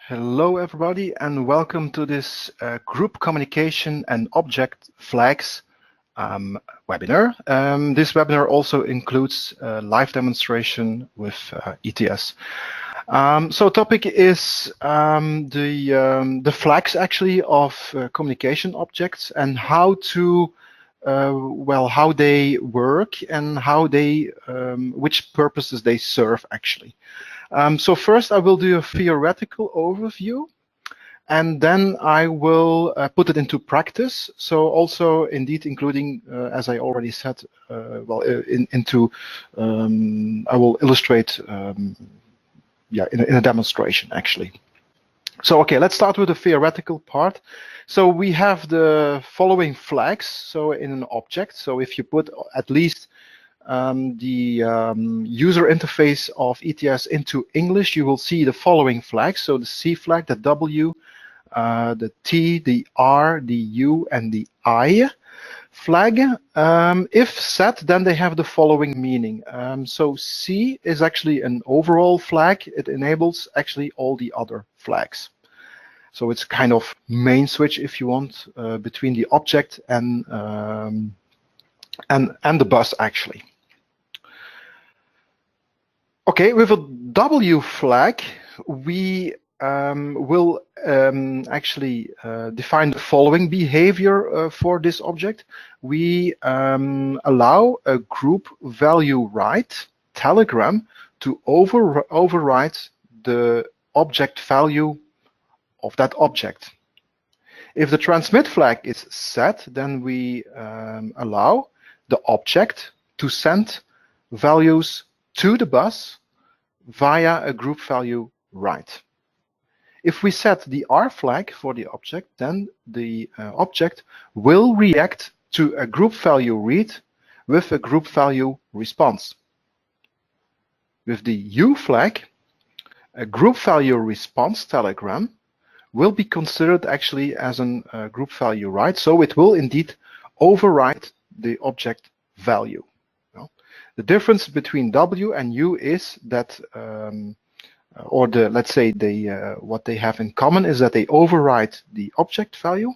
Hello everybody and welcome to this group communication and object flags webinar. This webinar also includes a live demonstration with ETS. So topic is the flags actually of communication objects and how to how they work and how they which purposes they serve actually. So first I will do a theoretical overview and then I will put it into practice. So also indeed including, as I already said, I will illustrate in a demonstration actually. So okay, let's start with the theoretical part. So we have the following flags, so in an object. So if you put at least the user interface of ETS into English, you will see the following flags. So the C flag, the W, the T, the R, the U, and the I flag. If set, then they have the following meaning. So C is actually an overall flag. It enables actually all the other flags. So it's kind of main switch, if you want, between the object and the bus actually. Okay, with a W flag, we will actually define the following behavior for this object. We allow a group value write telegram to overwrite the object value of that object. If the transmit flag is set, then we allow the object to send values to the bus via a group value write. If we set the R flag for the object, then the object will react to a group value read with a group value response. With the U flag, a group value response telegram will be considered actually as a group value write, so it will indeed overwrite the object value. The difference between W and U is that, let's say what they have in common is that they overwrite the object value.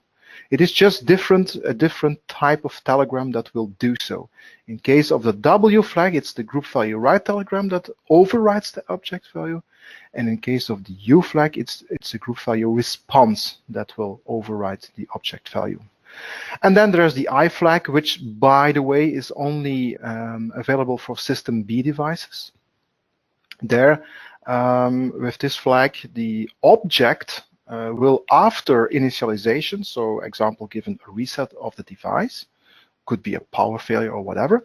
It is just a different type of telegram that will do so. In case of the W flag, it's the group value write telegram that overwrites the object value. And in case of the U flag, it's a group value response that will overwrite the object value. And then there's the I flag, which, by the way, is only available for System B devices. There, with this flag, the object will, after initialization, so example given a reset of the device, could be a power failure or whatever.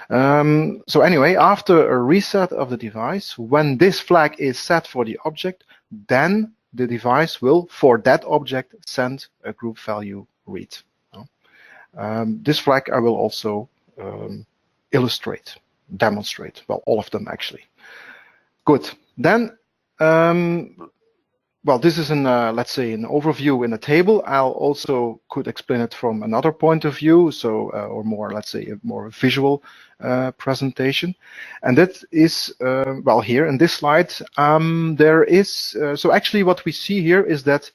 So anyway, after a reset of the device, when this flag is set for the object, then the device will, for that object, send a group value read. This flag I will also demonstrate. Well, all of them actually. Good. Then, well, this is let's say an overview in a table. I'll also could explain it from another point of view, so or more, let's say, a more visual presentation. And that is, well, here in this slide, there is, so actually what we see here is that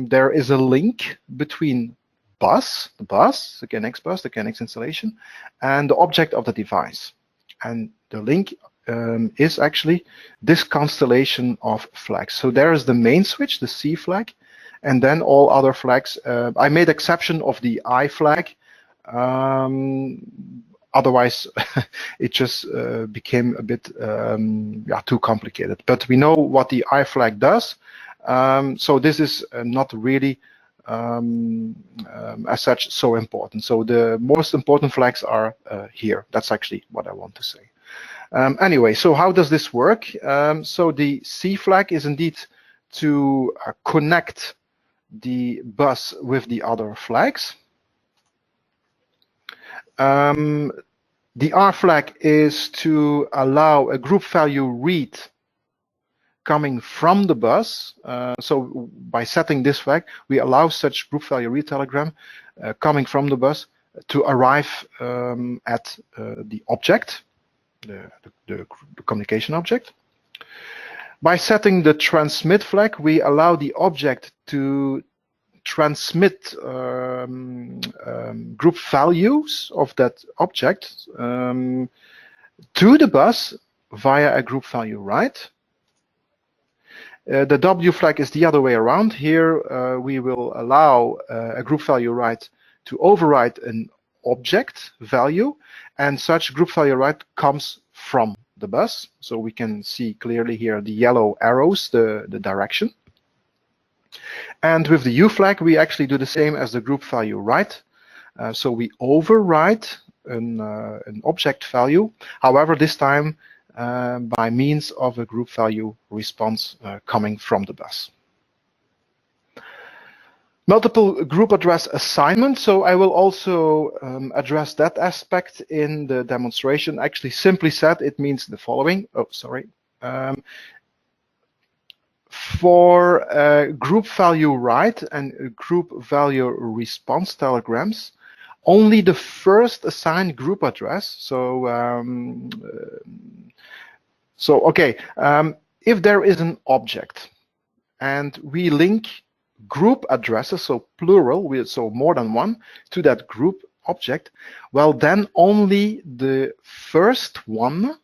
there is a link between the KNX bus, the KNX installation, and the object of the device. And the link is actually this constellation of flags. So there is the main switch, the C flag, and then all other flags. I made exception of the I flag. Otherwise, it just became a bit too complicated. But we know what the I flag does. So this is not really as such so important. So the most important flags are here. That's actually what I want to say. Anyway, so how does this work? So the C flag is indeed to connect the bus with the other flags. The R flag is to allow a group value read coming from the bus. So by setting this flag, we allow such group value read telegram coming from the bus to arrive at the object, the communication object. By setting the transmit flag, we allow the object to transmit group values of that object to the bus via a group value write. The W flag is the other way around. Here we will allow a group value write to override an object value, and such group value write comes from the bus. So we can see clearly here the yellow arrows, the direction. And with the U flag, we actually do the same as the group value write. So we override an object value. However, this time by means of a group value response coming from the bus. Multiple group address assignment. So I will also address that aspect in the demonstration. Actually, simply said, it means the following. Oh, sorry. For group value write and group value response telegrams, only the first assigned group address. So, if there is an object and we link group addresses, so plural, so more than one, to that group object, well, then only the first one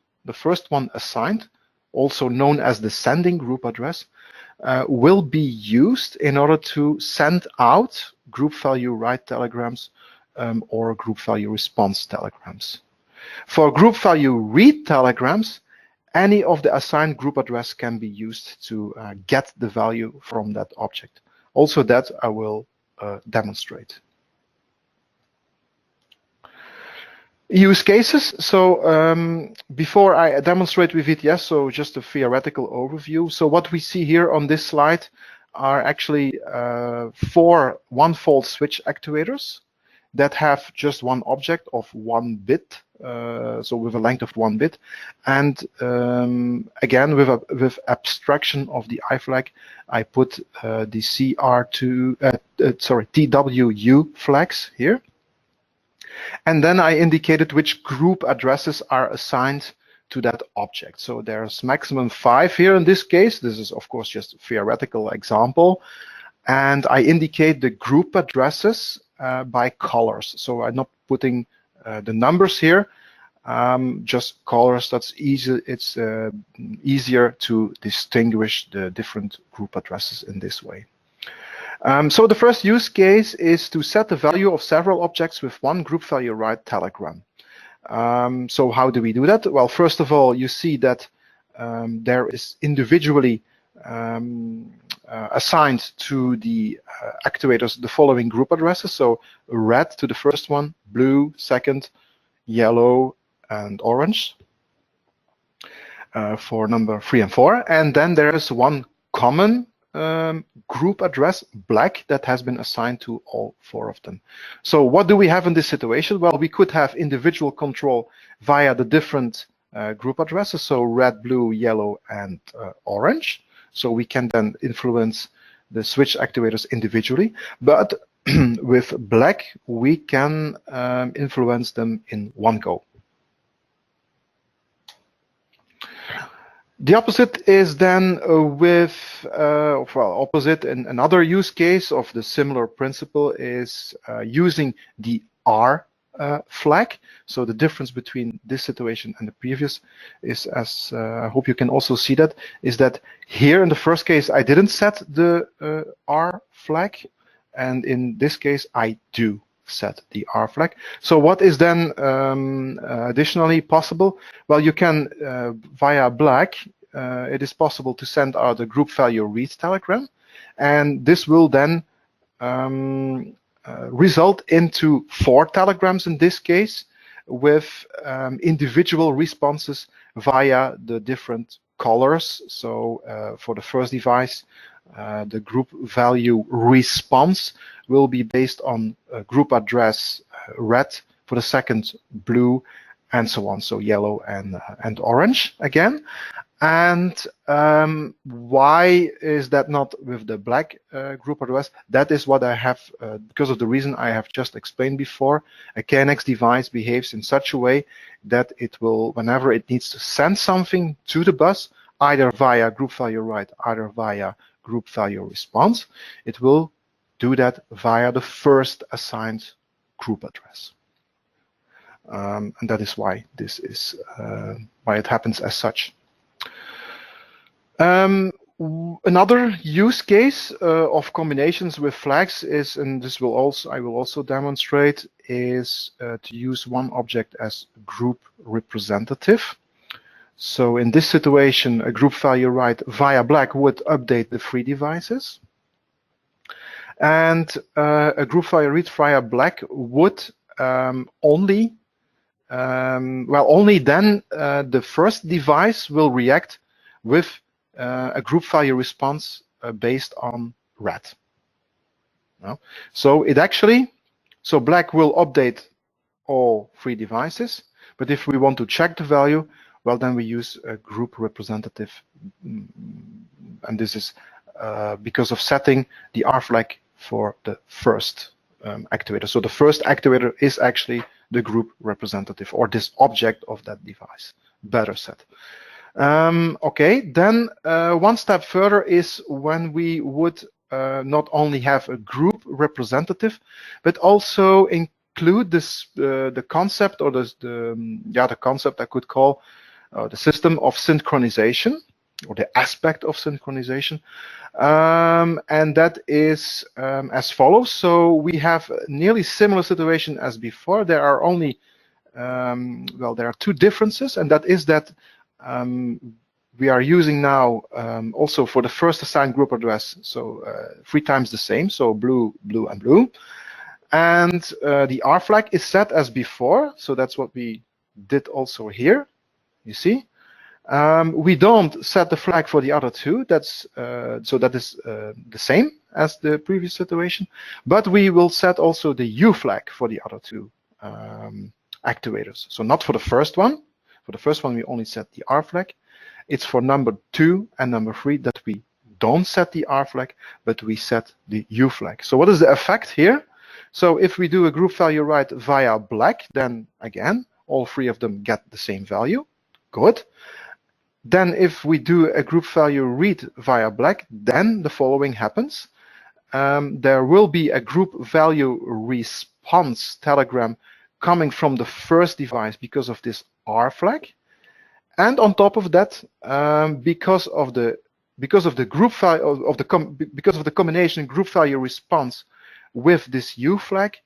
assigned, also known as the sending group address, will be used in order to send out group value write telegrams or group value response telegrams. For group value read telegrams, any of the assigned group address can be used to get the value from that object. Also, that I will demonstrate. Use cases. So before I demonstrate with ETS, so just a theoretical overview. So what we see here on this slide are actually 4 one-fold switch actuators that have just one object of 1 bit, so with a length of 1 bit, and again with abstraction of the I flag, I put the TWU flags here, and then I indicated which group addresses are assigned to that object. So there's maximum 5 here in this case. This is of course just a theoretical example, and I indicate the group addresses by colors. So I'm not putting the numbers here, just colors. That's easy. It's easier to distinguish the different group addresses in this way. So the first use case is to set the value of several objects with one group value write telegram. So how do we do that? Well, first of all, you see that there is individually assigned to the actuators the following group addresses. So red to the first one, blue second, yellow and orange for number 3 and 4. And then there is one common group address, black, that has been assigned to all 4 of them. So what do we have in this situation? Well, we could have individual control via the different group addresses, so red, blue, yellow and orange. So we can then influence the switch actuators individually, but with black we can influence them in one go. The opposite is then with, opposite and another use case of the similar principle is using the R flag. So the difference between this situation and the previous is, as I hope you can also see that, is that here in the first case I didn't set the R flag, and in this case I do set the R flag. So what is then additionally possible? Well, you can via black it is possible to send out a group value read telegram, and this will then result into 4 telegrams in this case, with individual responses via the different colors. So for the first device, the group value response will be based on group address red, for the second blue, and so on, so yellow and orange again. And why is that not with the black group address? That is what I have, because of the reason I have just explained before. A KNX device behaves in such a way that it will, whenever it needs to send something to the bus, either via group value write, either via group value response. It will do that via the first assigned group address. And that is why this is why it happens as such. Another use case of combinations with flags is, and this will also I will also demonstrate, is to use one object as group representative. So in this situation, a group value write via black would update the free devices, and a group value read via black would only then the first device will react with a group value response based on red. No? So it actually, so black will update all free devices, but if we want to check the value, well, then we use a group representative, and this is because of setting the R flag for the first activator. So the first activator is actually the group representative, or this object of that device. Better set. Okay, then one step further is when we would not only have a group representative, but also include this the concept, or the concept I could call the system of synchronization, or the aspect of synchronization, and that is as follows. So we have nearly similar situation as before. There are only there are two differences, and that is that we are using now also for the first assigned group address, so 3 times the same, so blue, blue, and blue. And the R flag is set as before, so that's what we did also here, you see. We don't set the flag for the other two, that's so that is the same as the previous situation, but we will set also the U flag for the other two activators. So not for the first one. For the first one, we only set the R flag. It's for number 2 and number 3 that we don't set the R flag, but we set the U flag. So what is the effect here? So if we do a group value write via black, then again, all 3 of them get the same value. Good. Then if we do a group value read via black, then the following happens. There will be a group value response telegram coming from the first device because of this R flag, and on top of that, because of the group value because of the combination group value response with this U flag,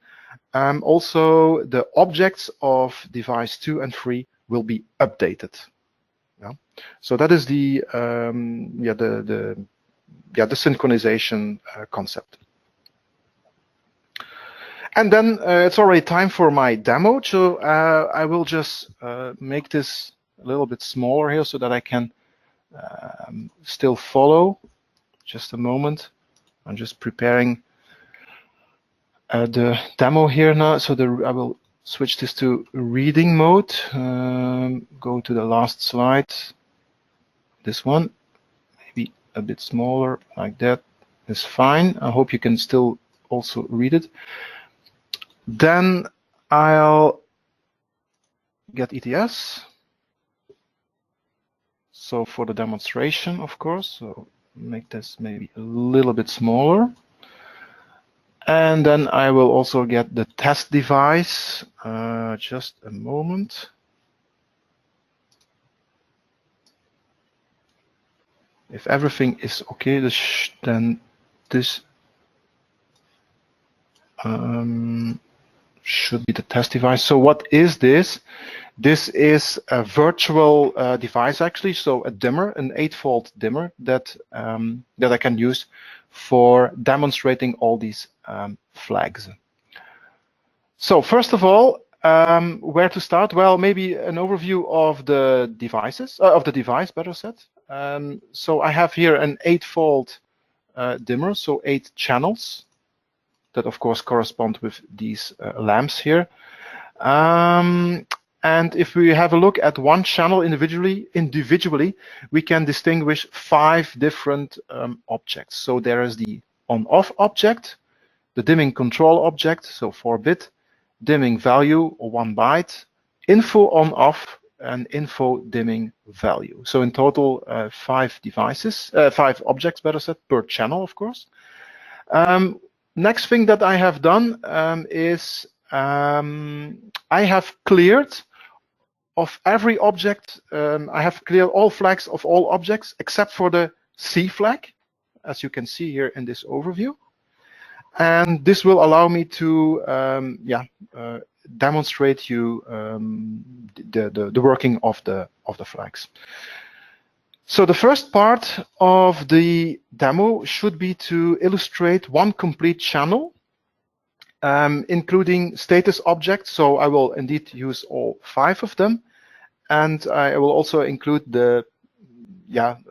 also the objects of device 2 and 3 will be updated. Yeah. So that is the synchronization concept. And then it's already time for my demo. So I will just make this a little bit smaller here so that I can still follow. Just a moment. I'm just preparing the demo here now. So I will switch this to reading mode. Go to the last slide. This one, maybe a bit smaller, like that is fine. I hope you can still also read it. Then I'll get ETS. So for the demonstration, of course, so make this maybe a little bit smaller. And then I will also get the test device. Just a moment. If everything is okay, then this should be the test device. So what is this? This is a virtual device, actually, so a dimmer, an 8-volt dimmer that I can use for demonstrating all these flags. So first of all, where to start? Well, maybe an overview of the devices, of the device, better said. So I have here an 8-volt dimmer, so 8 channels that of course correspond with these lamps here. And if we have a look at one channel individually, we can distinguish 5 different objects. So there is the on-off object, the dimming control object, so 4-bit, dimming value or 1 byte, info on-off, an info dimming value. So in total, 5 devices, 5 objects, better said, per channel, of course. Next thing that I have done is I have cleared of every object. I have cleared all flags of all objects except for the C flag, as you can see here in this overview. And this will allow me to demonstrate you the working of the flags. So the first part of the demo should be to illustrate one complete channel, including status objects. So I will indeed use all 5 of them, and I will also include the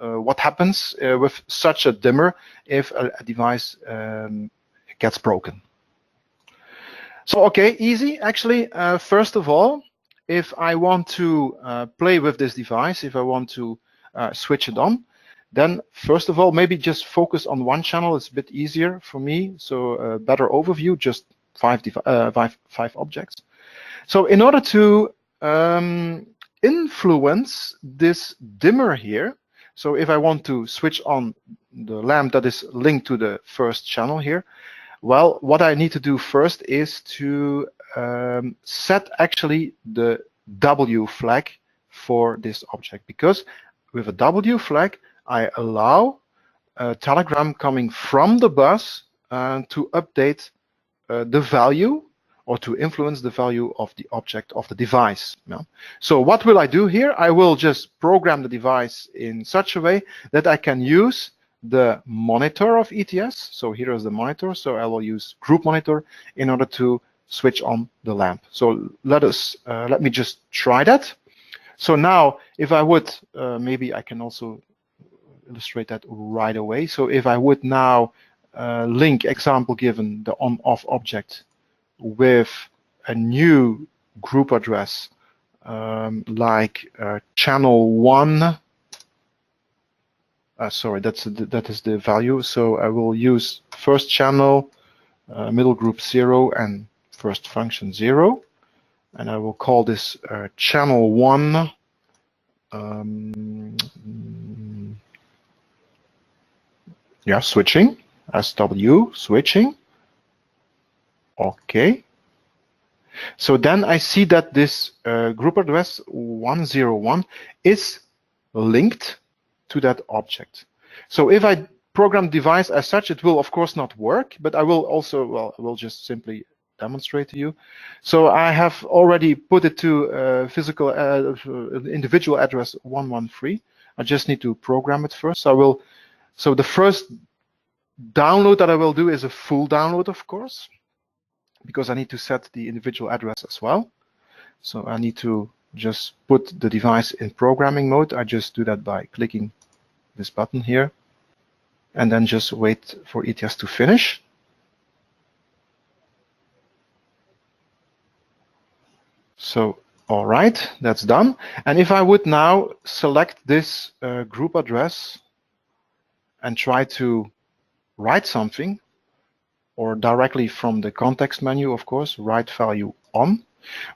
what happens with such a dimmer if a device gets broken. So okay, easy actually. First of all, if I want to play with this device, if I want to switch it on, then first of all, maybe just focus on one channel. It's a bit easier for me. So a better overview, just 5 objects. So in order to influence this dimmer here, so if I want to switch on the lamp that is linked to the first channel here, well, what I need to do first is to set actually the W flag for this object, because with a W flag, I allow a telegram coming from the bus to update the value or to influence the value of the object of the device. Yeah? So what will I do here? I will just program the device in such a way that I can use the monitor of ETS. So here is the monitor. So I will use group monitor in order to switch on the lamp. So let me just try that. So now if I would, maybe I can also illustrate that right away. So if I would now link example given the on-off object with a new group address like channel 1. Sorry, that is the value. So I will use first channel, middle group 0, and first function 0, and I will call this channel 1. Switching, SW switching. Okay. So then I see that this group address 101 is linked to that object. So if I program device as such, it will of course not work, but I will also, well, I will just simply demonstrate to you. So I have already put it to physical individual address 113. I just need to program it first. So the first download that I will do is a full download, of course, because I need to set the individual address as well. So I need to just put the device in programming mode. I just do that by clicking this button here, and then just wait for ETS to finish. So, all right, that's done. And if I would now select this group address and try to write something, or directly from the context menu, of course, write value on,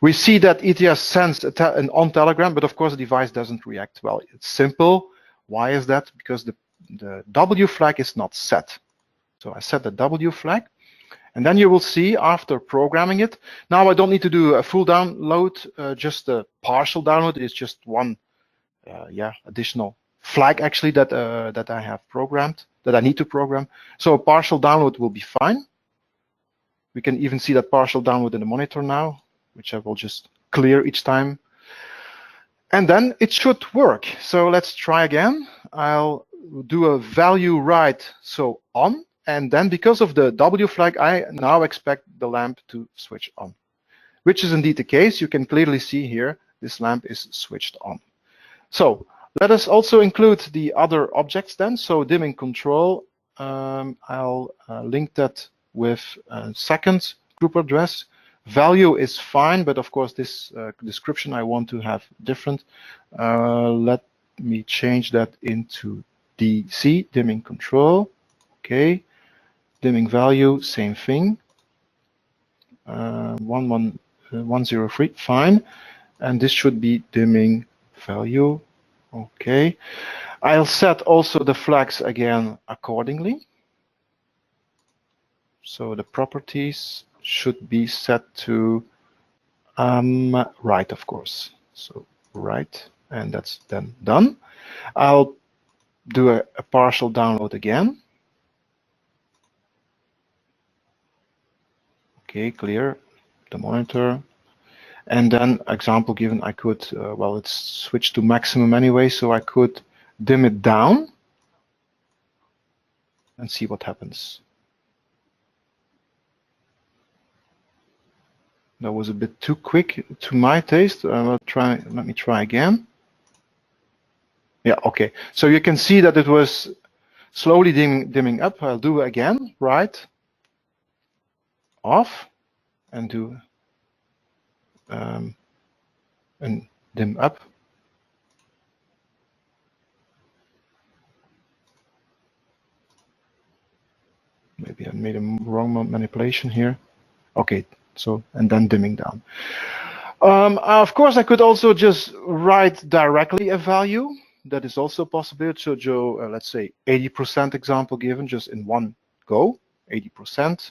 we see that ETS sends an on telegram, but of course the device doesn't react. Well, it's simple. Why is that? Because the W flag is not set. So I set the W flag, and then you will see after programming it, now I don't need to do a full download, just a partial download is just one additional flag actually that I have programmed, that I need to program. So a partial download will be fine. We can even see that partial download in the monitor now, which I will just clear each time. And then it should work. So let's try again. I'll do a value write, so on, and then because of the W flag, I now expect the lamp to switch on, which is indeed the case. You can clearly see here, this lamp is switched on. So let us also include the other objects then. So dimming control, I'll link that with a second group address. Value is fine, but of course this description I want to have different. Let me change that into DC, dimming control. Okay, dimming value, same thing. 103, fine. and this should be dimming value. Okay, I'll set also the flags again accordingly. So the properties should be set to right, of course. So right, and that's then done. I'll do a partial download again. Okay, clear the monitor. And then example given, I could, well, it's switched to maximum anyway, so I could dim it down and see what happens. That was a bit too quick to my taste. Let me try again. Yeah, okay. So you can see that it was slowly dimming up. I'll do it again, right, off, and do and dim up. Maybe I made a wrong manipulation here. Okay, so, and then dimming down. Of course, I could also just write directly a value. That is also a possibility. So, Joe, let's say 80% example given, just in one go, 80%.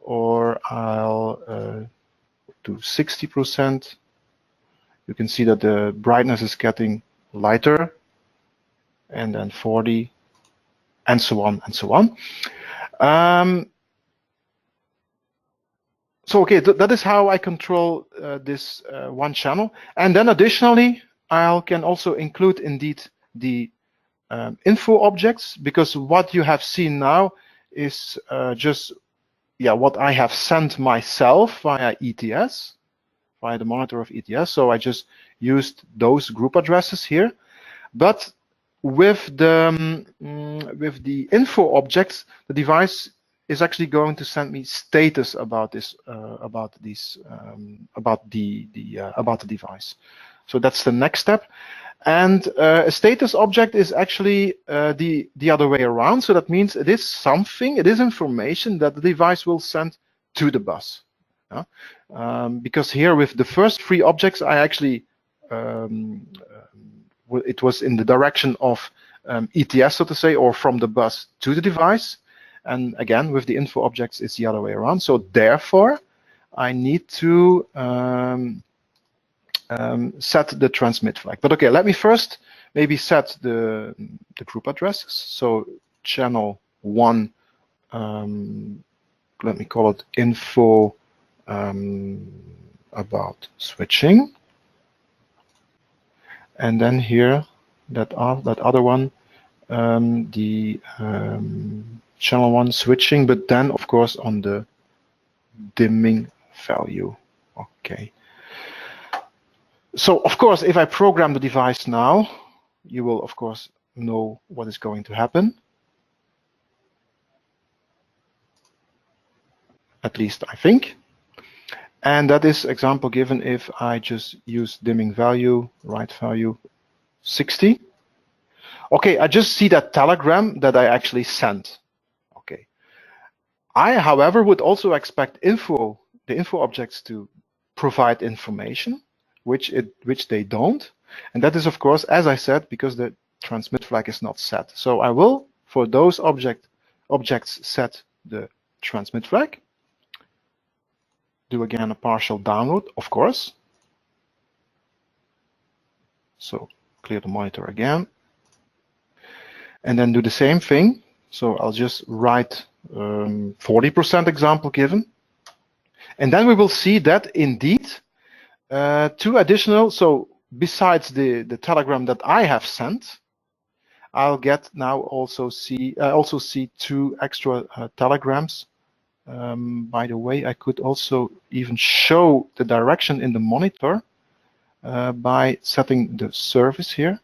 Or I'll do 60%. You can see that the brightness is getting lighter, and then 40, and so on and so on. So okay, that is how I control this one channel. And then additionally, I can also include indeed the info objects, because what you have seen now is just what I have sent myself via ETS, via the monitor of ETS. So I just used those group addresses here. But with the info objects, the device is actually going to send me status about this, about the device. So that's the next step. And a status object is actually the other way around. So that means it is something, it is information that the device will send to the bus. Because here with the first three objects, I actually it was in the direction of ETS, so to say, or from the bus to the device. And again, with the info objects, it's the other way around. So therefore, I need to set the transmit flag. But okay, let me first maybe set the group addresses. So channel 1, let me call it info about switching. And then here, that other one, the channel 1 switching, but then of course on the dimming value. Okay. So of course, if I program the device now, you will of course know what is going to happen. At least I think. And that is example given if I just use dimming value, right value 60. Okay, I just see that telegram that I actually sent. Okay. I, however, would also expect the info objects to provide information, which they don't. And that is, of course, as I said, because the transmit flag is not set. So I will, for those objects, set the transmit flag. Do again a partial download, of course. So clear the monitor again. And then do the same thing. So I'll just write 40% example given. And then we will see that indeed two additional, so besides the telegram that I have sent, I'll get now also see two extra telegrams. By the way, I could also even show the direction in the monitor by setting the service here.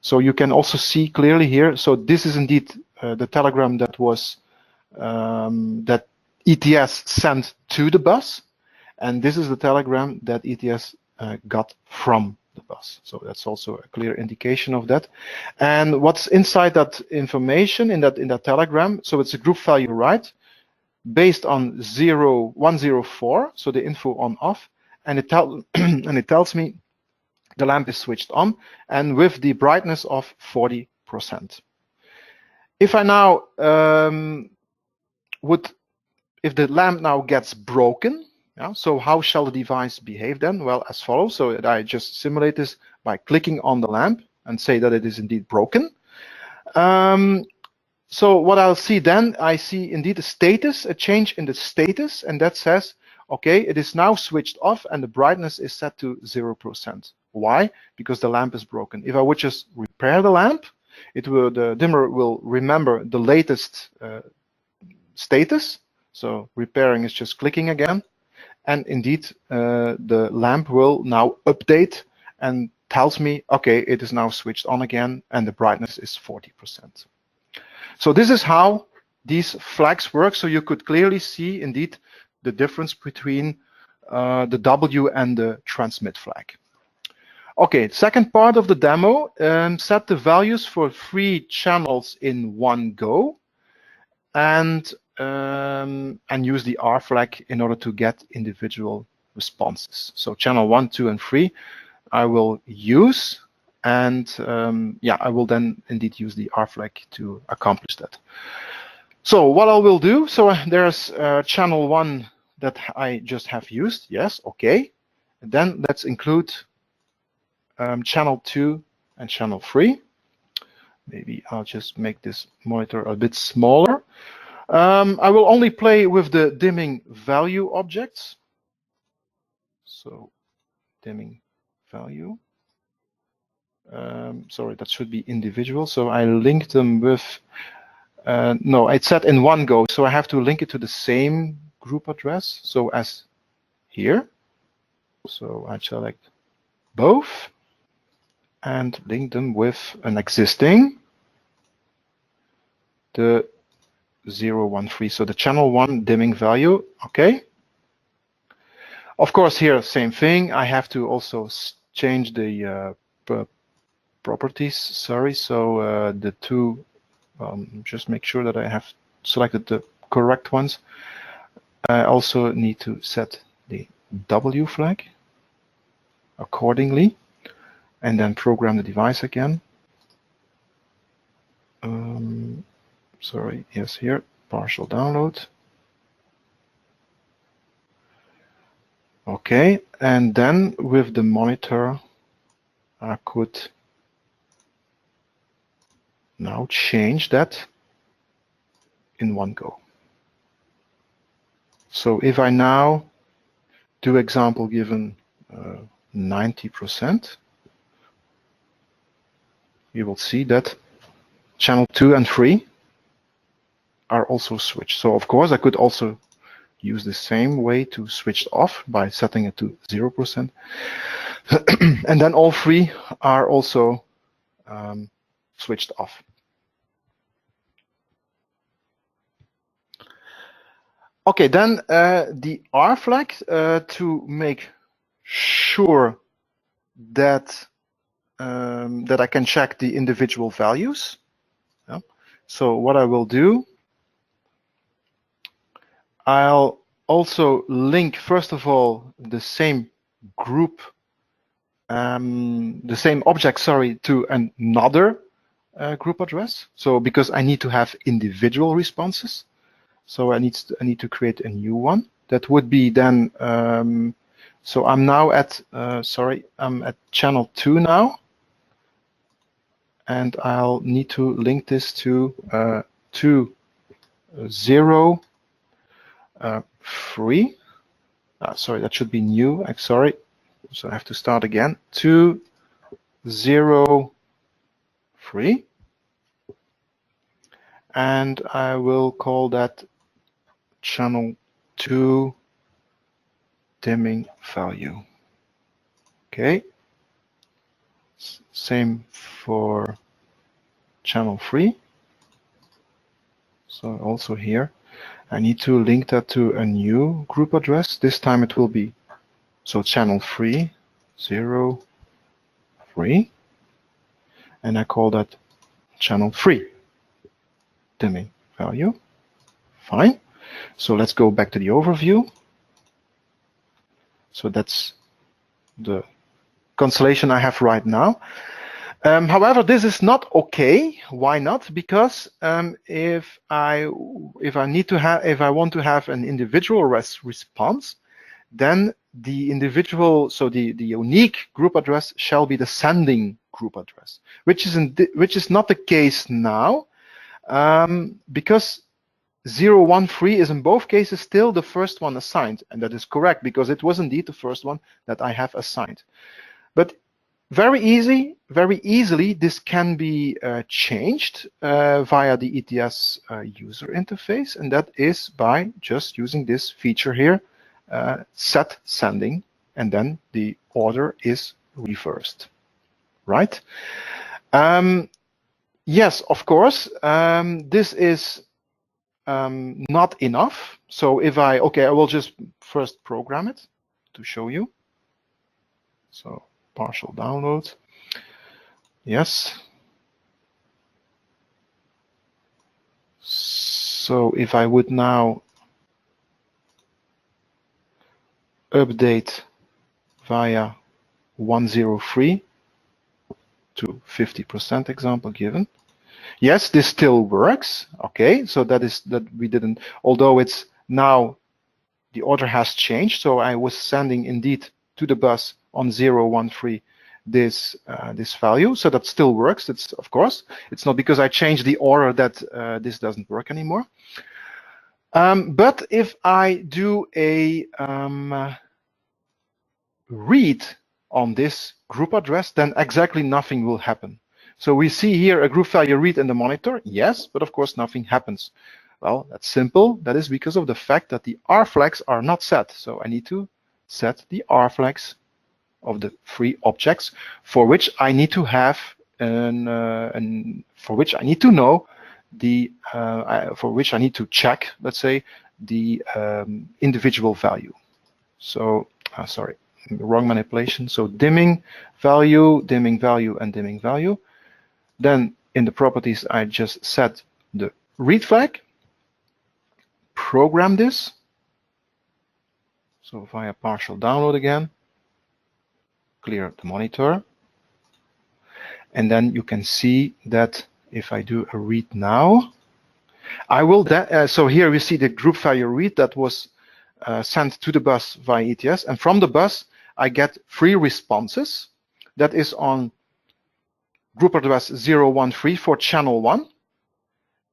So you can also see clearly here. So this is indeed the telegram that was that ETS sent to the bus, and this is the telegram that ETS got from the bus. So that's also a clear indication of that. And what's inside that information in that telegram? So it's a group value right, based on 104, so the info on off, and it tells me the lamp is switched on and with the brightness of 40%. If I now if the lamp now gets broken, so how shall the device behave then? Well, as follows. So I just simulate this by clicking on the lamp and say that it is indeed broken. So what I'll see then, I see indeed a change in the status, and that says, okay, it is now switched off and the brightness is set to 0%. Why? Because the lamp is broken. If I would just repair the lamp, the dimmer will remember the latest status. So repairing is just clicking again. And indeed, the lamp will now update and tells me, okay, it is now switched on again and the brightness is 40%. So this is how these flags work. So you could clearly see indeed the difference between the W and the transmit flag. Okay, second part of the demo, set the values for 3 channels in one go and use the R flag in order to get individual responses. So channel 1, 2, and 3 I will use, and I will then indeed use the R flag to accomplish that. So what I will do, so there's channel 1 that I just have used, yes, okay. And then let's include channel 2 and channel 3. Maybe I'll just make this monitor a bit smaller. I will only play with the dimming value objects. So dimming value. Sorry, that should be individual. So I link them with, no, it's set in one go. So I have to link it to the same group address. So as here. So I select both and link them with an existing, the 013. So the channel 1 dimming value, okay. Of course, here, same thing. I have to also change the properties, sorry. So the two, just make sure that I have selected the correct ones. I also need to set the W flag accordingly, and then program the device again. Sorry, yes, here, partial download. Okay, and then with the monitor, I could now change that in one go. So if I now do example given 90%, you will see that channel 2 and 3 are also switched. So of course I could also use the same way to switch it off by setting it to 0%. And then all 3 are also switched off. Okay, then the R flag to make sure that that I can check the individual values. Yeah. So what I will do, I'll also link, first of all, the same group, the same object, sorry, to another group address. So because I need to have individual responses, so I need to create a new one. That would be then. So I'm now at sorry, I'm at channel 2 now, and I'll need to link this to 0 3. Sorry, that should be new. I'm sorry. So I have to start again. 2 0 3, and I will call that channel 2 dimming value. Okay. Same for channel 3. So also here, I need to link that to a new group address. This time it will be, so channel 3, 0, 3. And I call that channel 3 dimming value. Fine. So let's go back to the overview. So that's the constellation I have right now. However, this is not okay. Why not? Because if I want to have an individual response, then the individual, so the unique group address shall be the sending group address, which is not the case now, because 013 is in both cases still the first one assigned, and that is correct because it was indeed the first one that I have assigned. But very easily, this can be changed via the ETS user interface, and that is by just using this feature here, set sending, and then the order is reversed, right? Yes, of course, this is not enough. So if I will just first program it to show you. So partial download. Yes. So if I would now update via 103 to 50% example given. Yes, this still works. Okay, so that we didn't, although it's now the order has changed. So I was sending indeed to the bus on 013 this value, so that still works. It's, of course, it's not because I changed the order that this doesn't work anymore. But if I do a read on this group address, then exactly nothing will happen. So we see here a group value read in the monitor, yes, but of course nothing happens. Well, that's simple. That is because of the fact that the R flags are not set. So I need to set the R flags of the three objects for which I need to have for which I need to know the for which I need to check, let's say, the individual value. So sorry, wrong manipulation. So dimming value, and dimming value. Then in the properties, I just set the read flag, program this. So via partial download again, clear the monitor. And then you can see that if I do a read now, I will, so here we see the group value read that was sent to the bus via ETS. And from the bus, I get 3 responses. That is on group address 013 for channel 1.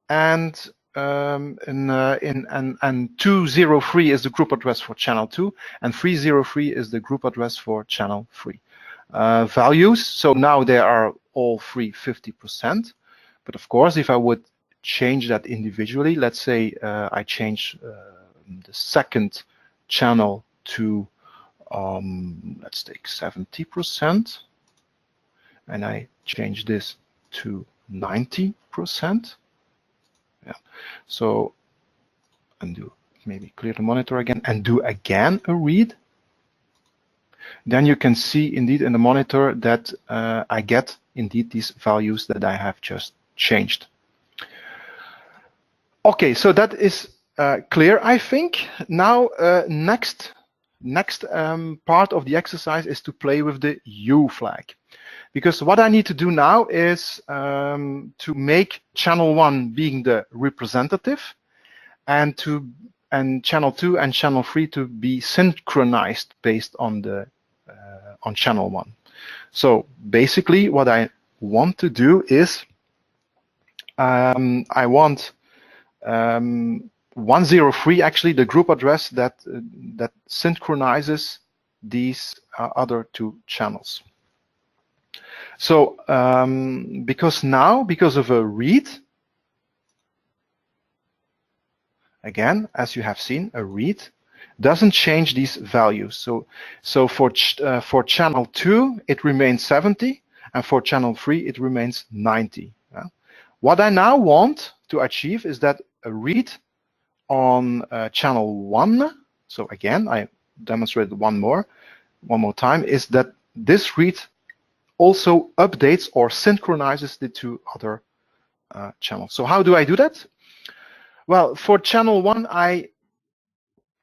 And 203 is the group address for channel 2. And 303 is the group address for channel 3. Values, so now they are all 50%. But of course, if I would change that individually, let's say I change the second channel to, let's take 70%, and I change this to 90%. Yeah. So, and do maybe clear the monitor again and do again a read. Then you can see indeed in the monitor that I get indeed these values that I have just changed. Okay, so that is clear, I think. Now, next part of the exercise is to play with the U flag. Because what I need to do now is to make channel 1 being the representative and channel 2 and channel 3 to be synchronized based on the on channel 1. So basically what I want to do is I want 103 actually the group address that synchronizes these other 2 channels. So because of a read, again, as you have seen, a read doesn't change these values. So for channel 2, it remains 70, and for channel 3, it remains 90. Yeah? What I now want to achieve is that a read on channel 1, so again, I demonstrated one more time, is that this read also updates or synchronizes the 2 other channels. So how do I do that? Well, for channel 1, I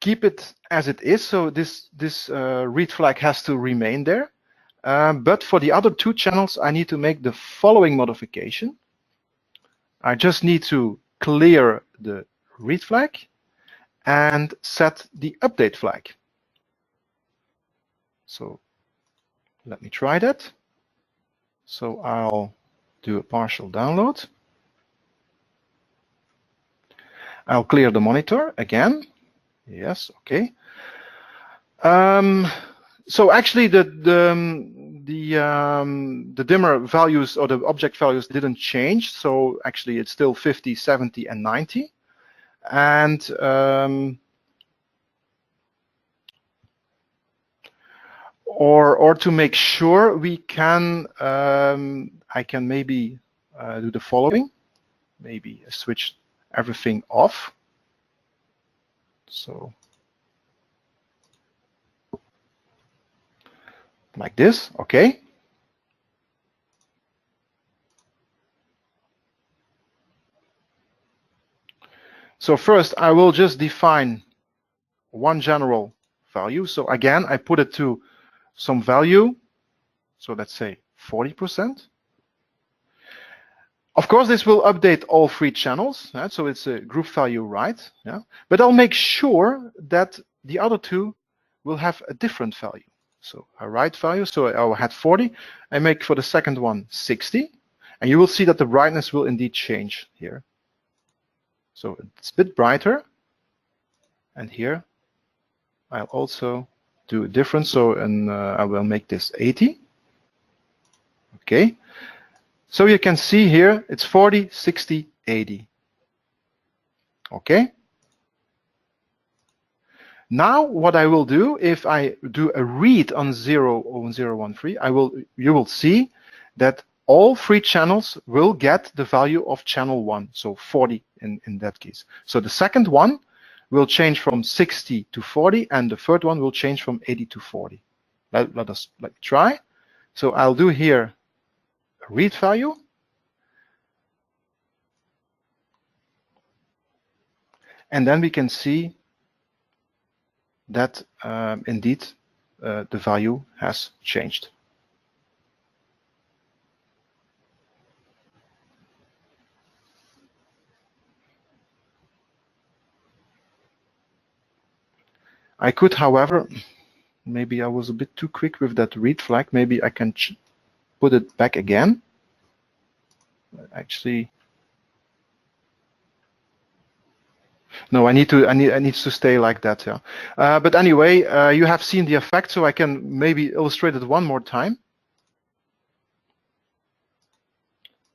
keep it as it is. So this read flag has to remain there. But for the other two channels, I need to make the following modification. I just need to clear the read flag and set the update flag. So let me try that. So I'll do a partial download. I'll clear the monitor again. Yes, okay. So actually the dimmer values or the object values didn't change. So actually it's still 50, 70, and 90. And or to make sure we can, I can maybe do the following. Maybe switch everything off. So like this, okay. So first I will just define one general value. So again, I put it to some value. So let's say 40%. Of course, this will update all three channels. Right? So it's a group value right. Yeah? But I'll make sure that the other two will have a different value. So a right value, so I had 40. I make for the second one 60. And you will see that the brightness will indeed change here. So it's a bit brighter. And here I'll also do a difference. So I will make this 80. Okay. So you can see here it's 40, 60, 80. Okay. Now what I will do, if I do a read on 01013, you will see that all three channels will get the value of channel 1, so 40 in that case. So the second one will change from 60 to 40, and the third one will change from 80 to 40. Let us try. So I'll do here a read value. And then we can see that indeed the value has changed. I could, however, maybe I was a bit too quick with that read flag. Maybe I can put it back again. Actually, no, I need to stay like that. Yeah. But anyway, you have seen the effect, so I can maybe illustrate it one more time.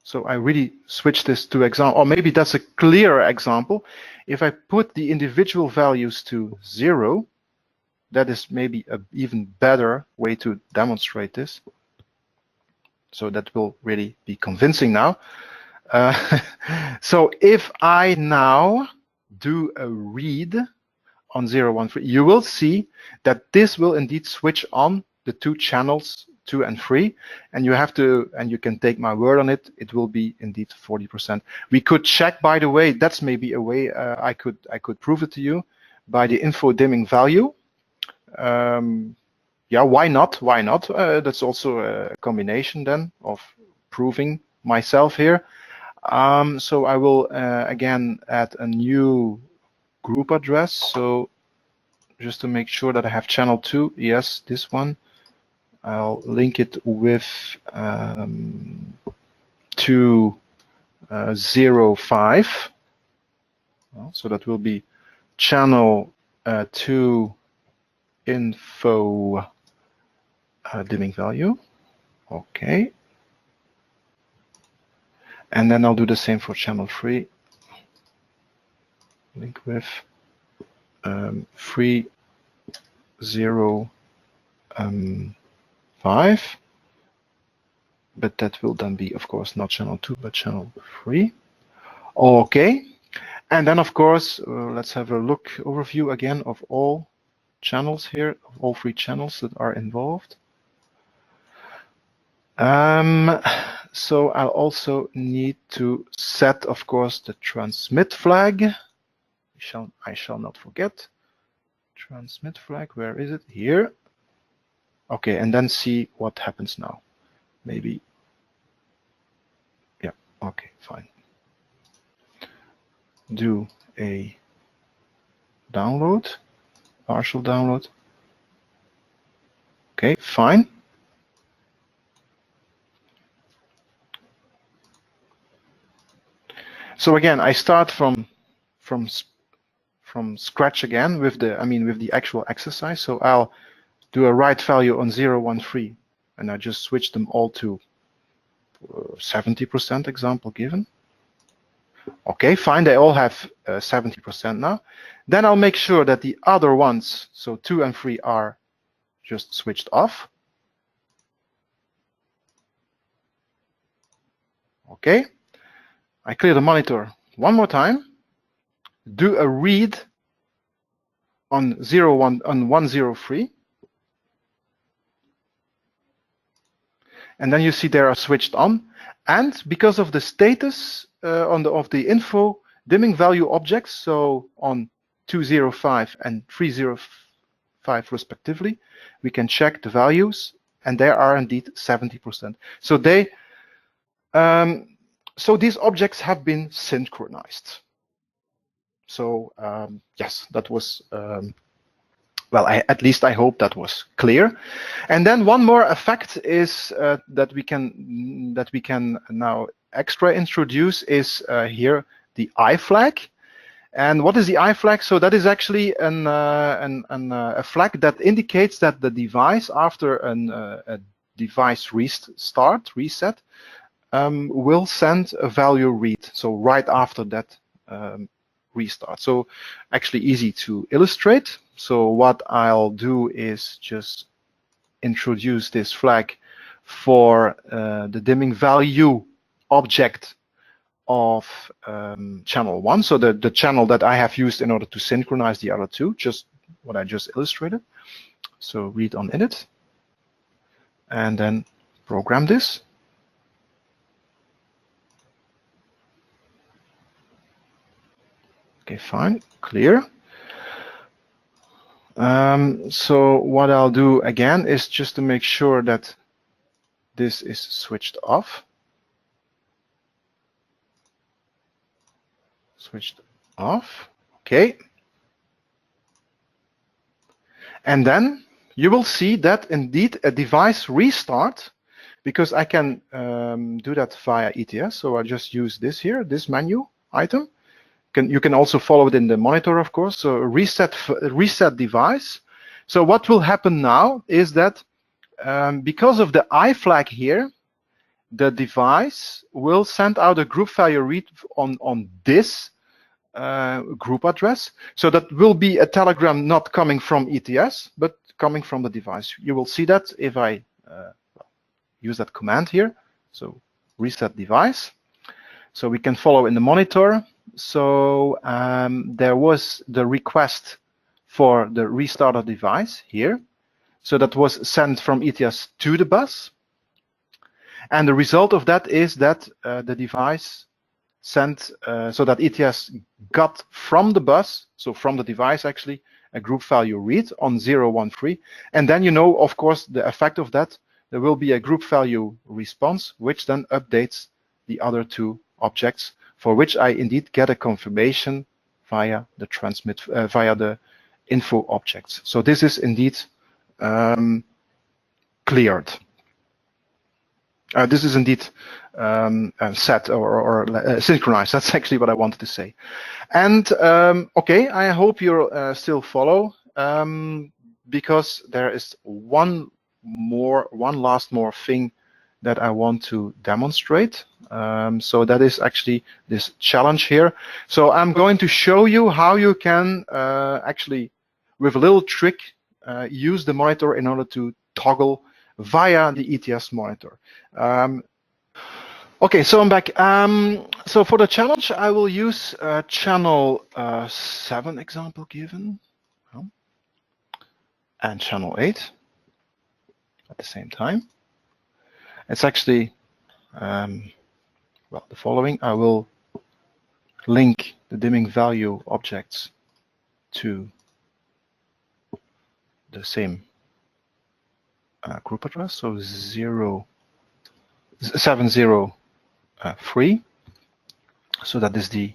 So I really switch this to example, or maybe that's a clearer example. If I put the individual values to 0, that is maybe an even better way to demonstrate this. So that will really be convincing now. So if I now do a read on 013, you will see that this will indeed switch on the two channels 2 and 3, and you have to, and you can take my word on it, it will be indeed 40%. We could check, by the way, that's maybe a way I could prove it to you by the info dimming value. Yeah, why not? Why not? That's also a combination then of proving myself here. So I will again add a new group address. So just to make sure that I have channel 2, yes, this one. I'll link it with 205. So that will be channel 2 info dimming value. Okay. And then I'll do the same for channel 3. Link with 305. But that will then be, of course, not channel 2, but channel 3. Okay. And then, of course, let's have a look overview again of all channels here, of all 3 channels that are involved. So I'll also need to set, of course, the transmit flag. I shall not forget. transmit flag, where is it? Here. Okay, and then see what happens now. Maybe, yeah, okay, fine. Do a download, partial download. Okay, fine. So again, I start from scratch again with the actual exercise. So I'll do a write value on 0, 1, 3, and I just switch them all to 70% example given. Okay, fine, they all have 70% now. Then I'll make sure that the other ones, so 2 and 3, are just switched off. Okay, I clear the monitor one more time, do a read on 103, and then you see they are switched on. And because of the status of the info dimming value objects, so on 205 and 305 respectively, we can check the values, and they are indeed 70%. So they so these objects have been synchronized. So yes, that was well, at least I hope that was clear. And then one more effect is that we can now extra introduce is here the I flag. And what is the I flag? So that is actually a flag that indicates that the device, after a device reset, will send a value read. So right after that restart. So actually easy to illustrate. So what I'll do is just introduce this flag for the dimming value object of channel 1. So the channel that I have used in order to synchronize the other two, just what I just illustrated. So read on init, and then program this. Okay, fine, clear. So what I'll do again is just to make sure that this is switched off. Switched off, okay. And then you will see that indeed a device restart, because I can do that via ETS. So I just use this here, this menu item. You can also follow it in the monitor, of course. So reset device. So what will happen now is that because of the I flag here, the device will send out a group value read on this group address. So that will be a telegram not coming from ETS, but coming from the device. You will see that if I use that command here. So reset device. So we can follow in the monitor. So there was the request for the restart of device here. So that was sent from ETS to the bus. And the result of that is that the device sent, so that ETS got from the bus, so from the device actually, a group value read on 013. And then, you know, of course, the effect of that, there will be a group value response, which then updates the other two objects, for which I indeed get a confirmation via the transmit, via the info objects. So this is indeed cleared. This is indeed set or synchronized. That's actually what I wanted to say. And okay, I hope you'll still follow, because there is one last thing that I want to demonstrate. So that is actually this challenge here. So I'm going to show you how you can actually, with a little trick, use the monitor in order to toggle via the ETS monitor. Okay, so I'm back. So for the challenge, I will use channel 7 example given, and channel 8 at the same time. It's actually, well, the following. I will link the dimming value objects to the same group address, so 703. So that is the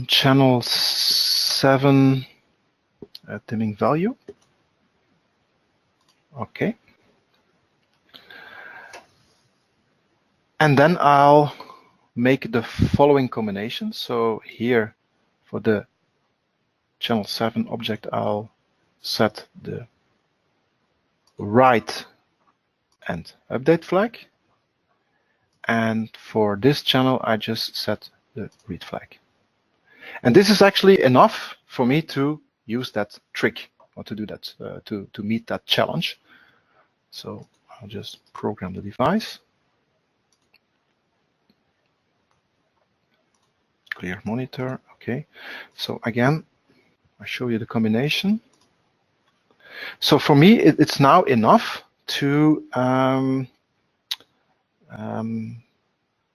channel 7 dimming value. Okay. And then I'll make the following combination. So here for the channel 7 object, I'll set the write and update flag. And for this channel, I just set the read flag. And this is actually enough for me to use that trick, or to do that, to meet that challenge. So I'll just program the device. Clear monitor, okay. So again, I show you the combination. So for me, it's now enough to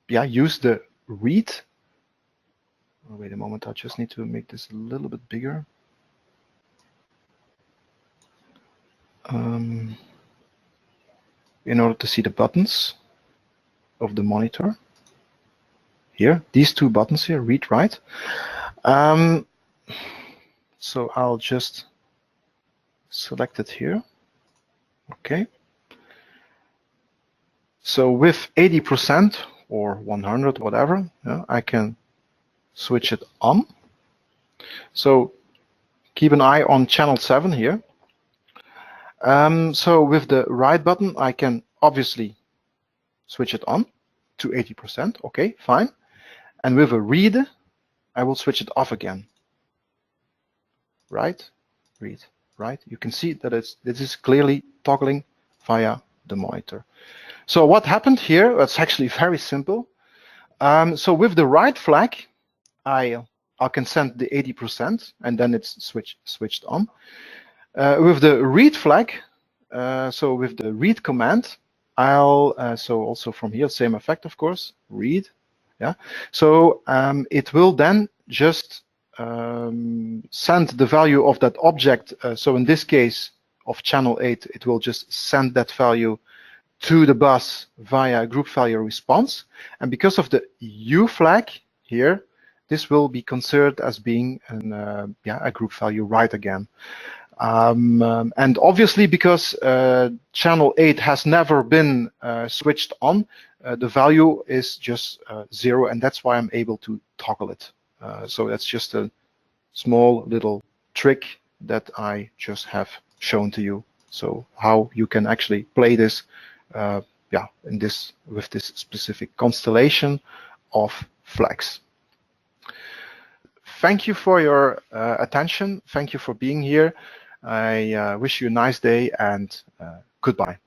use the read. Oh, wait a moment, I just need to make this a little bit bigger. In order to see the buttons of the monitor. Here, these two buttons here, read, write. So I'll just select it here. Okay. So with 80% or 100, whatever, I can switch it on. So keep an eye on channel 7 here. So with the write button, I can obviously switch it on to 80%. Okay, fine. And with a read, I will switch it off again. Write, read, write. You can see that this is clearly toggling via the monitor. So what happened here? It's actually very simple. So with the write flag, I can send the 80%, and then it's switched on. With the read flag, so with the read command, I'll so also from here, same effect, of course, read. Yeah. So it will then just send the value of that object. So in this case of channel 8, it will just send that value to the bus via group value response. And because of the U flag here, this will be considered as being a group value write again. And obviously, because channel 8 has never been switched on, the value is just 0, and that's why I'm able to toggle it. So that's just a small little trick that I just have shown to you. So how you can actually play this, with this specific constellation of flags. Thank you for your attention. Thank you for being here. I wish you a nice day, and goodbye.